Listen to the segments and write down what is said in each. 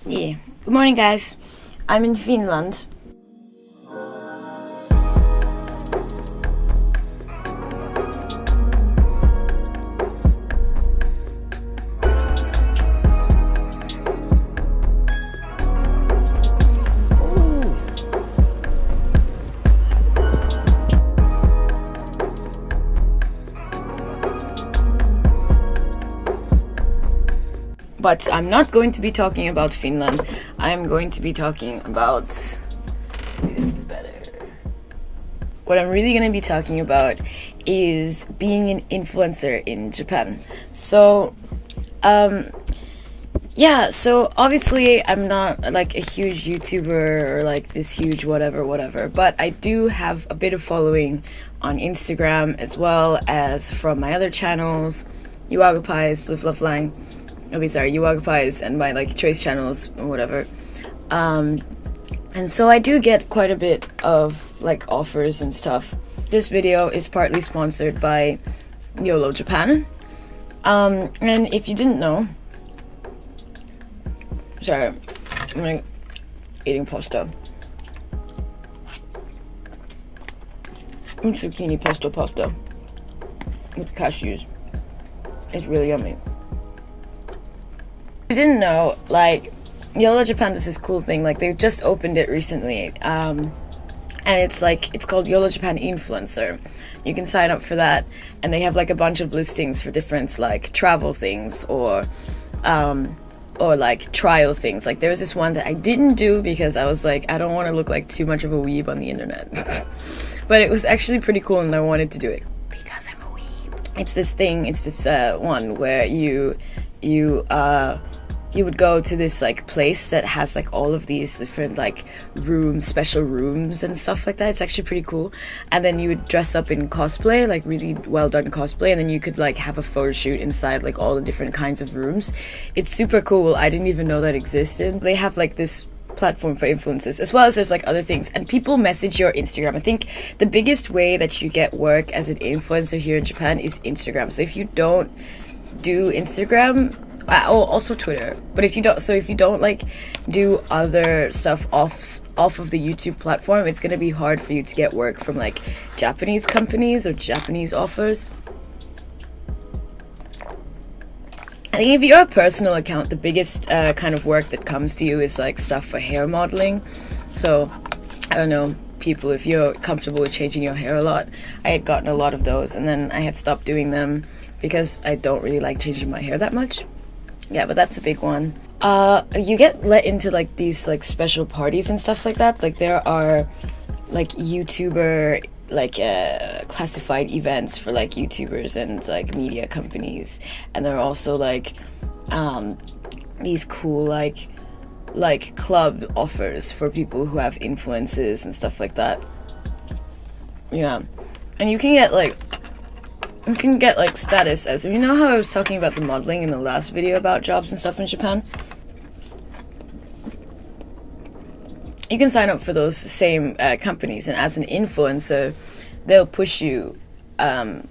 Yeah. Good morning, guys. I'm in Finland. But I'm not going to be talking about Finland. I'm going to be talking about... This is better. What I'm really going to be talking about is being an influencer in Japan. So, yeah, so obviously I'm not like a huge YouTuber or like this huge whatever, but I do have a bit of following on Instagram as well as from my other channels, 𝕙𝕣𝕐, Live Love Lang. 𝕙𝕣𝕐 and my like choice channels or whatever. And so I do get quite a bit of like offers and stuff. This video is partly sponsored by YOLO Japan. And if you didn't know, sorry, I'm like eating pasta. Zucchini pasta with cashews. It's really yummy. I didn't know, like, YOLO Japan does this cool thing, like, they just opened it recently, and it's like, it's called YOLO Japan Influencer. You can sign up for that, and they have, like, a bunch of listings for different, like, travel things, or like, trial things. Like, there was this one that I didn't do because I was like, I don't want to look like too much of a weeb on the internet. But it was actually pretty cool, and I wanted to do it. Because I'm a weeb. It's this one where you would go to this like place that has like all of these different like special rooms and stuff like that. It's actually pretty cool. And then you would dress up in cosplay, like really well done cosplay, and then you could like have a photo shoot inside like all the different kinds of rooms. It's super cool. I didn't even know that existed. They have like this platform for influencers, as well as there's like other things, and people message your Instagram. I think the biggest way that you get work as an influencer here in Japan is Instagram. So if you don't do Instagram, also Twitter, but if you don't like do other stuff off of the YouTube platform, it's gonna be hard for you to get work from like Japanese companies or Japanese offers. I think if you're a personal account, the biggest kind of work that comes to you is like stuff for hair modeling. So I don't know, people, if you're comfortable with changing your hair a lot, I had gotten a lot of those, and then I had stopped doing them because I don't really like changing my hair that much. Yeah, but that's a big one. You get let into like these like special parties and stuff like that. Like there are like YouTuber like classified events for like YouTubers and like media companies, and there are also like these cool like club offers for people who have influences and stuff like that. Yeah, and you can get like status as, you know how I was talking about the modeling in the last video about jobs and stuff in Japan? You can sign up for those same companies, and as an influencer, they'll push you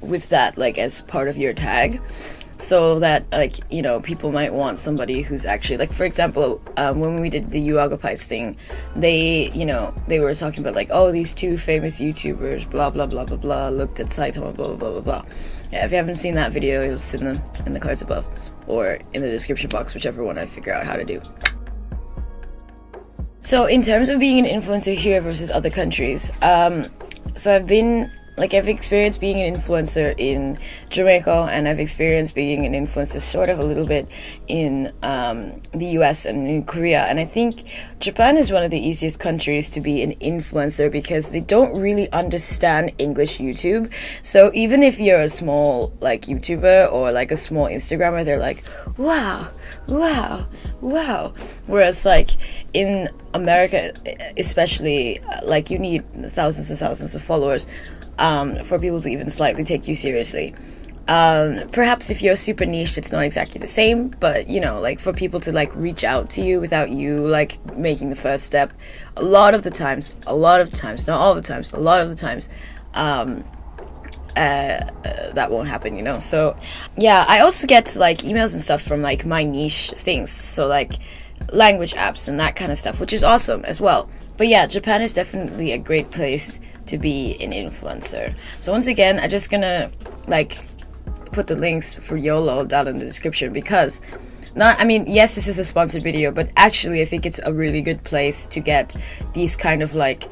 with that like as part of your tag, so that like, you know, people might want somebody who's actually like, for example, when we did the 𝕙𝕐𝕐 thing, they were talking about like, oh, these two famous YouTubers, blah blah blah blah blah, looked at Saitama, blah blah blah blah blah. Yeah, if you haven't seen that video, you'll see them in the cards above or in the description box, whichever one I figure out how to do. So in terms of being an influencer here versus other countries, so I've experienced being an influencer in Jamaica, and I've experienced being an influencer sort of a little bit in the US and in Korea. And I think Japan is one of the easiest countries to be an influencer because they don't really understand English YouTube. So even if you're a small like YouTuber or like a small Instagrammer, they're like, wow, wow, wow. Whereas like in America especially, like you need thousands and thousands of followers for people to even slightly take you seriously. Perhaps if you're super niche, it's not exactly the same, but you know, like for people to like reach out to you without you like making the first step, a lot of the times, not all the times, a lot of the times, that won't happen, you know. So yeah, I also get like emails and stuff from like my niche things. So like language apps and that kind of stuff, which is awesome as well. But yeah, Japan is definitely a great place to be an influencer. So once again, I'm just gonna like put the links for YOLO down in the description, because yes, this is a sponsored video, but actually I think it's a really good place to get these kind of like,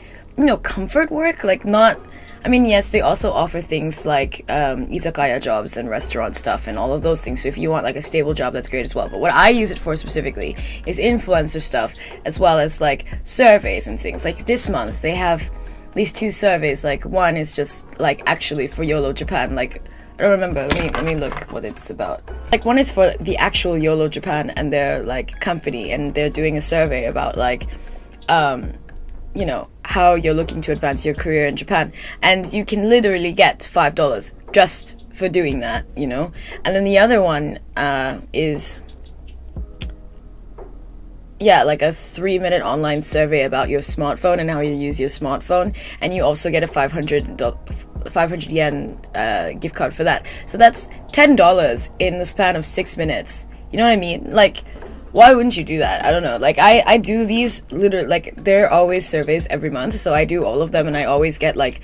comfort work. Like yes, they also offer things like izakaya jobs and restaurant stuff and all of those things. So if you want like a stable job, that's great as well. But what I use it for specifically is influencer stuff, as well as like surveys and things. Like this month they have these 2 surveys. Like one is just like actually for YOLO Japan. Like I don't remember. Let me look what it's about. Like one is for the actual YOLO Japan and their like company, and they're doing a survey about like how you're looking to advance your career in Japan, and you can literally get $5 just for doing that, And then the other one is like a 3-minute online survey about your smartphone and how you use your smartphone, and you also get a 500 yen gift card for that. So that's $10 in the span of 6 minutes. You know what I mean? Like, why wouldn't you do that? I don't know. Like, I do these literally, like, there are always surveys every month, so I do all of them, and I always get like,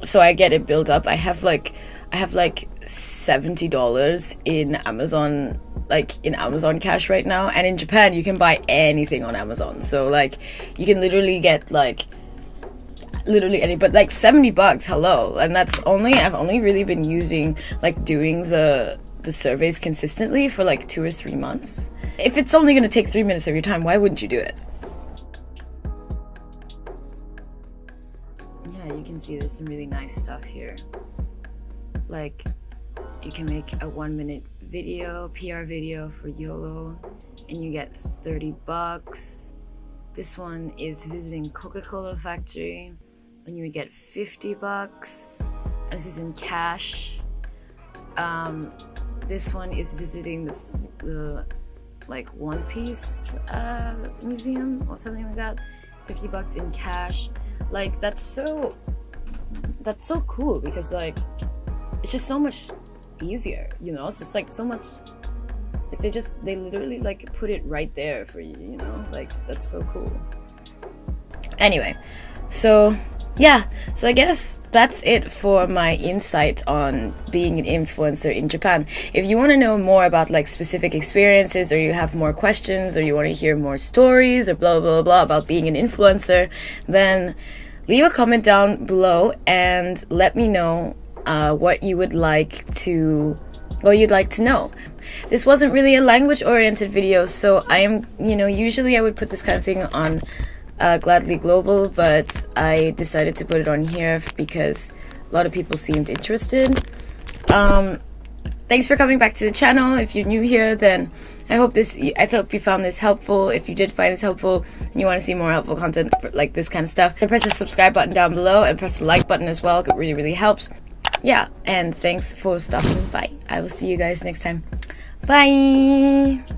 so I get it built up. I have like $70 in Amazon, like in Amazon cash right now, and in Japan you can buy anything on Amazon. So like you can literally get like but like $70, hello. And I've only really been using like doing the surveys consistently for like 2 or 3 months. If it's only going to take 3 minutes of your time, why wouldn't you do it? Yeah, you can see there's some really nice stuff here. Like, you can make a 1-minute video, PR video for YOLO, and you get $30. This one is visiting Coca-Cola factory, and you would get $50. And this is in cash. This one is visiting the like One Piece museum or something like that. $50 in cash. Like that's so cool, because like it's just so much easier, it's just like so much, like they literally like put it right there for you, like that's so cool. Anyway, so yeah, so I guess that's it for my insight on being an influencer in Japan. If you want to know more about like specific experiences, or you have more questions, or you want to hear more stories, or blah blah blah about being an influencer, then leave a comment down below and let me know what you'd like to know. This wasn't really a language oriented video, so I am, usually I would put this kind of thing on Gladly Global, but I decided to put it on here because a lot of people seemed interested. Thanks for coming back to the channel. If you're new here, then I hope you found this helpful. If you did find this helpful and you want to see more helpful content like this kind of stuff, then press the subscribe button down below and press the like button as well. It really, really helps. Yeah, and thanks for stopping by. I will see you guys next time. Bye!